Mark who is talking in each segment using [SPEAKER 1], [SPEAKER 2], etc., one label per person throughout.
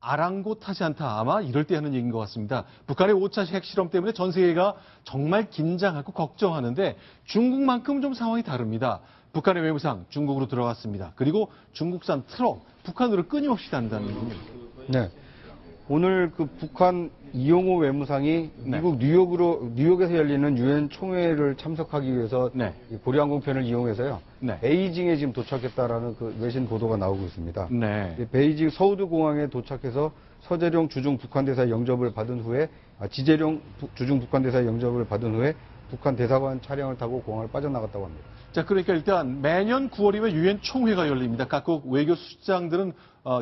[SPEAKER 1] 아랑곳하지 않다. 아마 이럴 때 하는 얘기인 것 같습니다. 북한의 5차 핵실험 때문에 전 세계가 정말 긴장하고 걱정하는데 중국만큼 좀 상황이 다릅니다. 북한의 외무상 중국으로 들어갔습니다. 그리고 중국산 트럭 북한으로 끊임없이 단다는군요.
[SPEAKER 2] 네. 오늘 그 북한 이용호 외무상이 미국 뉴욕에서 열리는 유엔 총회를 참석하기 위해서 고려항공편을 이용해서요. 베이징에 지금 도착했다라는 그 외신 보도가 나오고 있습니다. 베이징 서우드 공항에 도착해서 서재룡 주중 북한 대사 영접을 받은 후에 지재룡 주중 북한 대사 영접을 받은 후에 북한 대사관 차량을 타고 공항을 빠져나갔다고 합니다.
[SPEAKER 1] 자, 그러니까 일단 매년 9월이면 유엔 총회가 열립니다. 각국 외교 수장들은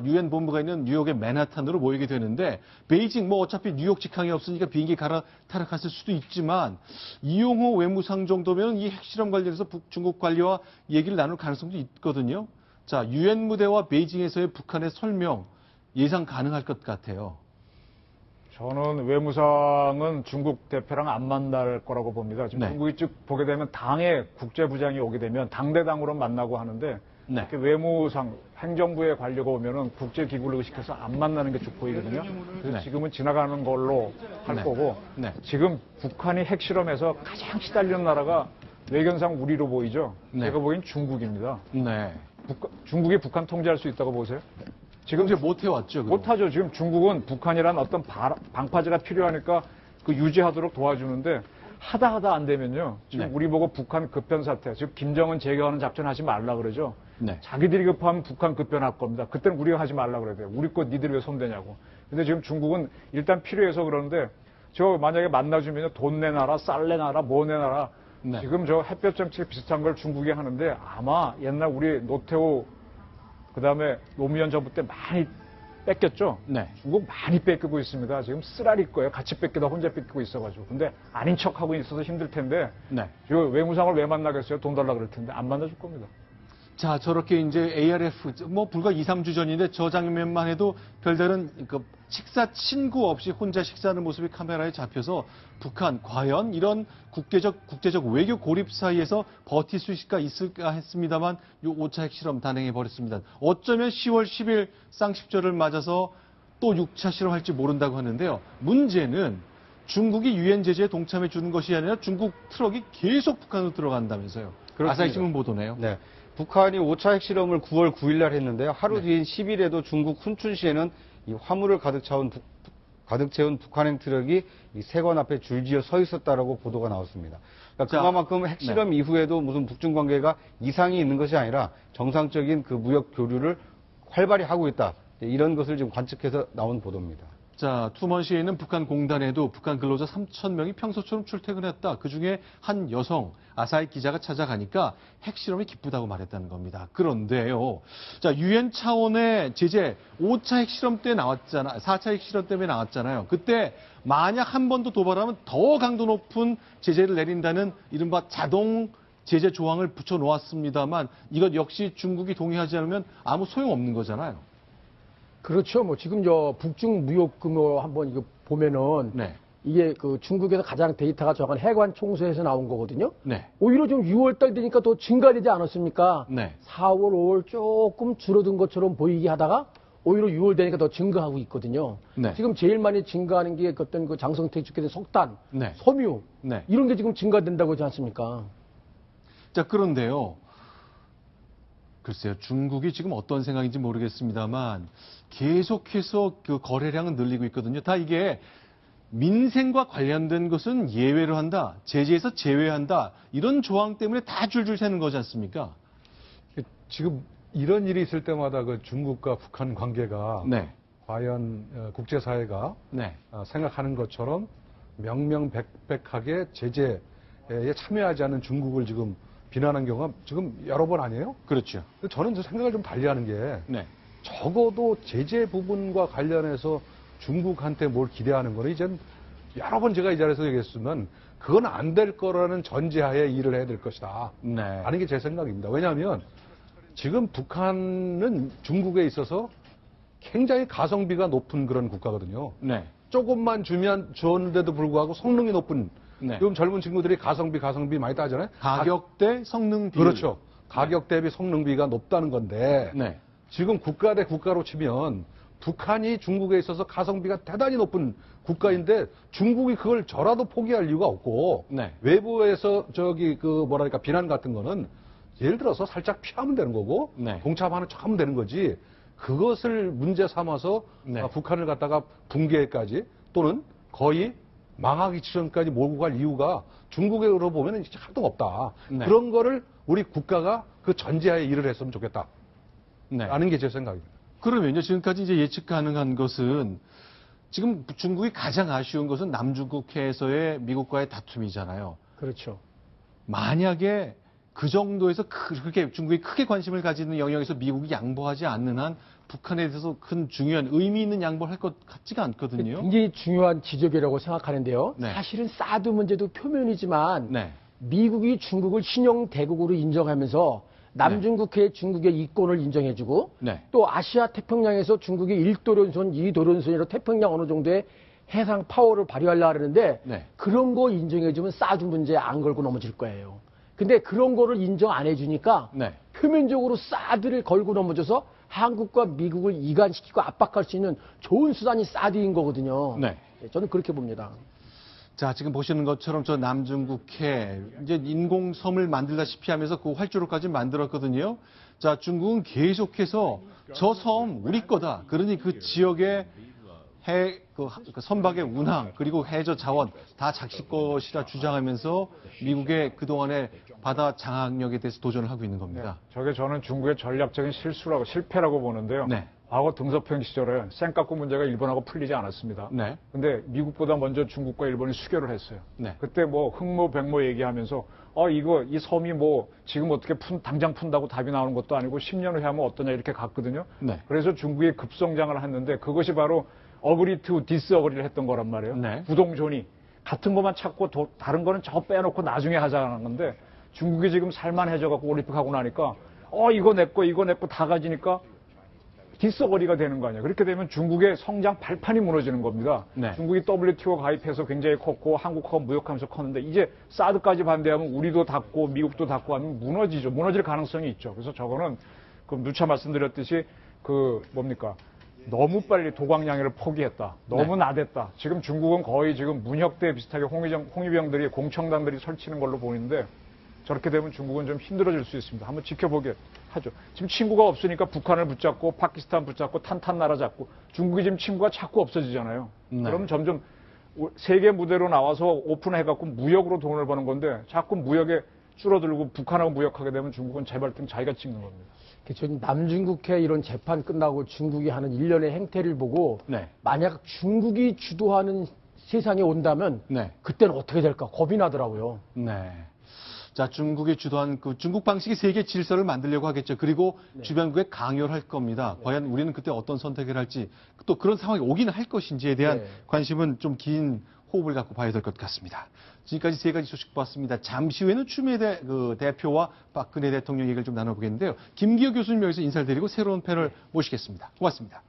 [SPEAKER 1] 유엔 본부가 있는 뉴욕의 맨하탄으로 모이게 되는데 베이징 어차피 뉴욕 직항이 없으니까 비행기 갈아타락했을 수도 있지만 이용호 외무상 정도면 이 핵실험 관련해서 중국 관리와 얘기를 나눌 가능성도 있거든요. 자, 유엔 무대와 베이징에서의 북한의 설명 예상 가능할 것 같아요.
[SPEAKER 3] 저는 외무상은 중국 대표랑 안 만날 거라고 봅니다. 지금 중국이 쭉 보게 되면 당의 국제부장이 오게 되면 당대당으로 만나고 하는데 이렇게 외무상, 행정부의 관료가 오면은 국제기구를 의식해서 안 만나는 게 쭉 보이거든요. 그래서 지금은 지나가는 걸로 할 거고 지금 북한이 핵실험에서 가장 시달리는 나라가 외견상 우리로 보이죠. 제가 보기엔 중국입니다. 중국이 북한 통제할 수 있다고 보세요?
[SPEAKER 1] 지금 이제 못 해왔죠.
[SPEAKER 3] 못하죠. 지금 중국은 북한이란 어떤 방파제가 필요하니까 그 유지하도록 도와주는데 하다 안 되면요. 지금 우리 보고 북한 급변 사태, 즉 김정은 제거하는 작전 하지 말라 그러죠. 자기들이 급하면 북한 급변할 겁니다. 그때는 우리가 하지 말라 그래야 돼요. 우리 것 니들이 왜 손대냐고. 근데 지금 중국은 일단 필요해서 그러는데 저 만약에 만나주면 돈 내놔라, 쌀 내놔라, 뭐 내놔라. 지금 저 햇볕 정책 비슷한 걸 중국이 하는데 아마 옛날 우리 노태우 그다음에 노무현 정부 때 많이 뺏겼죠? 중국 많이 뺏기고 있습니다. 지금 쓰라릴 거예요. 같이 뺏기다 혼자 뺏기고 있어가지고. 근데 아닌 척하고 있어서 힘들 텐데 외무상을 왜 만나겠어요? 돈 달라 그럴 텐데 안 만나줄 겁니다.
[SPEAKER 1] 자, 저렇게 이제 ARF, 불과 2, 3주 전인데 저 장면만 해도 별다른 식사 친구 없이 혼자 식사하는 모습이 카메라에 잡혀서 북한 과연 이런 국제적 외교 고립 사이에서 버틸 수 있을까 했습니다만 요 5차 핵실험 단행해 버렸습니다. 어쩌면 10월 10일 쌍십절을 맞아서 또 6차 실험할지 모른다고 하는데요. 문제는 중국이 유엔 제재에 동참해 주는 것이 아니라 중국 트럭이 계속 북한으로 들어간다면서요. 아사히 신문 보도네요.
[SPEAKER 2] 북한이 5차 핵실험을 9월 9일 날 했는데요. 하루 뒤인 10일에도 중국 훈춘시에는 이 화물을 가득 채운 북한행 트럭이 이 세관 앞에 줄지어 서 있었다라고 보도가 나왔습니다. 그러니까 그만큼 핵실험 이후에도 무슨 북중 관계가 이상이 있는 것이 아니라 정상적인 그 무역 교류를 활발히 하고 있다. 이런 것을 지금 관측해서 나온 보도입니다.
[SPEAKER 1] 자, 투먼시에 있는 북한 공단에도 북한 근로자 3,000명이 평소처럼 출퇴근했다. 그중에 한 여성 아사히 기자가 찾아가니까 핵실험이 기쁘다고 말했다는 겁니다. 그런데요. 자, 유엔 차원의 제재 5차 핵실험 때 나왔잖아요. 4차 핵실험 때문에 나왔잖아요. 그때 만약 한 번 더 도발하면 더 강도 높은 제재를 내린다는 이른바 자동 제재 조항을 붙여 놓았습니다만 이것 역시 중국이 동의하지 않으면 아무 소용없는 거잖아요.
[SPEAKER 4] 그렇죠. 지금 북중 무역 규모 한번 이거 보면은 이게 그 중국에서 가장 데이터가 정확한 해관 총수에서 나온 거거든요. 오히려 좀 6월 달 되니까 더 증가되지 않았습니까? 4월, 5월 조금 줄어든 것처럼 보이게 하다가 오히려 6월 되니까 더 증가하고 있거든요. 지금 제일 많이 증가하는 게 어떤 그 장성택 주께서 석탄, 섬유 이런 게 지금 증가된다고 하지 않습니까?
[SPEAKER 1] 자, 그런데요. 글쎄요, 중국이 지금 어떤 생각인지 모르겠습니다만 계속해서 그 거래량은 늘리고 있거든요. 다 이게 민생과 관련된 것은 예외로 한다, 제재에서 제외한다 이런 조항 때문에 다 줄줄 새는 거지 않습니까?
[SPEAKER 5] 지금 이런 일이 있을 때마다 그 중국과 북한 관계가 과연 국제사회가 생각하는 것처럼 명명백백하게 제재에 참여하지 않는 중국을 지금 비난한 경우가 지금 여러 번 아니에요?
[SPEAKER 1] 그렇죠.
[SPEAKER 5] 저는 생각을 좀 달리하는 게 적어도 제재 부분과 관련해서 중국한테 뭘 기대하는 거는 이젠 여러 번 제가 이 자리에서 얘기했으면 그건 안 될 거라는 전제하에 일을 해야 될 것이다. 하는 게 제 생각입니다. 왜냐하면 지금 북한은 중국에 있어서 굉장히 가성비가 높은 그런 국가거든요. 조금만 줬는데도 불구하고 성능이 높은 요즘 젊은 친구들이 가성비 많이 따잖아요.
[SPEAKER 1] 가격 대 성능 비.
[SPEAKER 5] 그렇죠. 가격 대비 성능비가 높다는 건데 지금 국가 대 국가로 치면 북한이 중국에 있어서 가성비가 대단히 높은 국가인데 중국이 그걸 저라도 포기할 이유가 없고
[SPEAKER 1] 네.
[SPEAKER 5] 외부에서 비난 같은 거는 예를 들어서 살짝 피하면 되는 거고
[SPEAKER 1] 네.
[SPEAKER 5] 동참하는 척하면 되는 거지 그것을 문제 삼아서
[SPEAKER 1] 네.
[SPEAKER 5] 북한을 갖다가 붕괴까지 또는 거의 망하기 직전까지 몰고 갈 이유가 중국으로 보면 진짜 하도 없다.
[SPEAKER 1] 네.
[SPEAKER 5] 그런 거를 우리 국가가 그 전제하에 일을 했으면 좋겠다.
[SPEAKER 1] 네.
[SPEAKER 5] 라는 게 제 생각입니다.
[SPEAKER 1] 그러면요, 지금까지 이제 예측 가능한 것은 지금 중국이 가장 아쉬운 것은 남중국해에서의 미국과의 다툼이잖아요.
[SPEAKER 4] 그렇죠.
[SPEAKER 1] 만약에 그 정도에서 그렇게 중국이 크게 관심을 가지는 영역에서 미국이 양보하지 않는 한 북한에 대해서 큰 중요한 의미 있는 양보를 할 것 같지가 않거든요.
[SPEAKER 4] 굉장히 중요한 지적이라고 생각하는데요.
[SPEAKER 1] 네.
[SPEAKER 4] 사실은 사드 문제도 표면이지만
[SPEAKER 1] 네.
[SPEAKER 4] 미국이 중국을 신형 대국으로 인정하면서 남중국해의 중국의 이권을 인정해주고
[SPEAKER 1] 네.
[SPEAKER 4] 또 아시아 태평양에서 중국이 1도련선, 2도련선으로 태평양 어느 정도의 해상 파워를 발휘하려고 하는데
[SPEAKER 1] 네.
[SPEAKER 4] 그런 거 인정해주면 사드 문제에 안 걸고 넘어질 거예요. 근데 그런 거를 인정 안 해주니까
[SPEAKER 1] 네.
[SPEAKER 4] 표면적으로 사드를 걸고 넘어져서 한국과 미국을 이간시키고 압박할 수 있는 좋은 수단이 사드인 거거든요.
[SPEAKER 1] 네.
[SPEAKER 4] 저는 그렇게 봅니다.
[SPEAKER 1] 자, 지금 보시는 것처럼 저 남중국해 이제 인공섬을 만들다시피 하면서 그 활주로까지 만들었거든요. 자, 중국은 계속해서 저 섬 우리 거다. 그러니 그 지역의 그 선박의 운항 그리고 해저 자원 다 자기 것이라 주장하면서 미국의 그동안의 바다 장악력에 대해서 도전을 하고 있는 겁니다.
[SPEAKER 3] 저게 저는 중국의 전략적인 실패라고 보는데요.
[SPEAKER 1] 네.
[SPEAKER 3] 과거 등서평 시절에 쌩까꾸 문제가 일본하고 풀리지 않았습니다.
[SPEAKER 1] 네.
[SPEAKER 3] 근데 미국보다 먼저 중국과 일본이 수교를 했어요.
[SPEAKER 1] 네.
[SPEAKER 3] 그때 뭐 흑모 백모 얘기하면서 이 섬이 뭐 지금 어떻게 당장 푼다고 답이 나오는 것도 아니고 10년 후에 하면 어떠냐 이렇게 갔거든요.
[SPEAKER 1] 네.
[SPEAKER 3] 그래서 중국이 급성장을 했는데 그것이 바로 어그리 투 디스어그리를 했던 거란 말이에요.
[SPEAKER 1] 네.
[SPEAKER 3] 부동존이 같은 것만 찾고 다른 거는 저 빼놓고 나중에 하자는 건데 중국이 지금 살만해져 갖고 올림픽하고 나니까 이거 내 거 다 가지니까 디스어거리가 되는 거 아니에요. 그렇게 되면 중국의 성장 발판이 무너지는 겁니다.
[SPEAKER 1] 네.
[SPEAKER 3] 중국이 WTO 가입해서 굉장히 컸고 한국하고 무역하면서 컸는데 이제 사드까지 반대하면 우리도 닫고 미국도 닫고 하면 무너지죠. 무너질 가능성이 있죠. 그래서 저거는 누차 말씀드렸듯이 너무 빨리 도광양해를 포기했다. 너무 나댔다. 지금 중국은 거의 지금 문혁대 비슷하게 홍위병들이 공청단들이 설치는 걸로 보이는데 저렇게 되면 중국은 좀 힘들어질 수 있습니다. 한번 지켜보게 하죠. 지금 친구가 없으니까 북한을 붙잡고 파키스탄 붙잡고 탄탄 나라 잡고 중국이 지금 친구가 자꾸 없어지잖아요.
[SPEAKER 1] 네.
[SPEAKER 3] 그러면 점점 세계 무대로 나와서 오픈해갖고 무역으로 돈을 버는 건데 자꾸 무역에 줄어들고 북한하고 무역하게 되면 중국은 재발등 자기가 찍는 겁니다.
[SPEAKER 4] 그렇죠. 남중국해 이런 재판 끝나고 중국이 하는 일련의 행태를 보고
[SPEAKER 1] 네.
[SPEAKER 4] 만약 중국이 주도하는 세상에 온다면
[SPEAKER 1] 네.
[SPEAKER 4] 그때는 어떻게 될까 겁이 나더라고요.
[SPEAKER 1] 네. 자, 중국이 주도한 그 중국 방식의 세계 질서를 만들려고 하겠죠. 그리고 주변국에 강요를 할 겁니다. 과연 우리는 그때 어떤 선택을 할지 또 그런 상황이 오기는 할 것인지에 대한 관심은 좀 긴 호흡을 갖고 봐야 될 것 같습니다. 지금까지 세 가지 소식 봤습니다. 잠시 후에는 추미애 대표와 박근혜 대통령 얘기를 좀 나눠보겠는데요. 김기호 교수님 여기서 인사를 드리고 새로운 패널 모시겠습니다. 고맙습니다.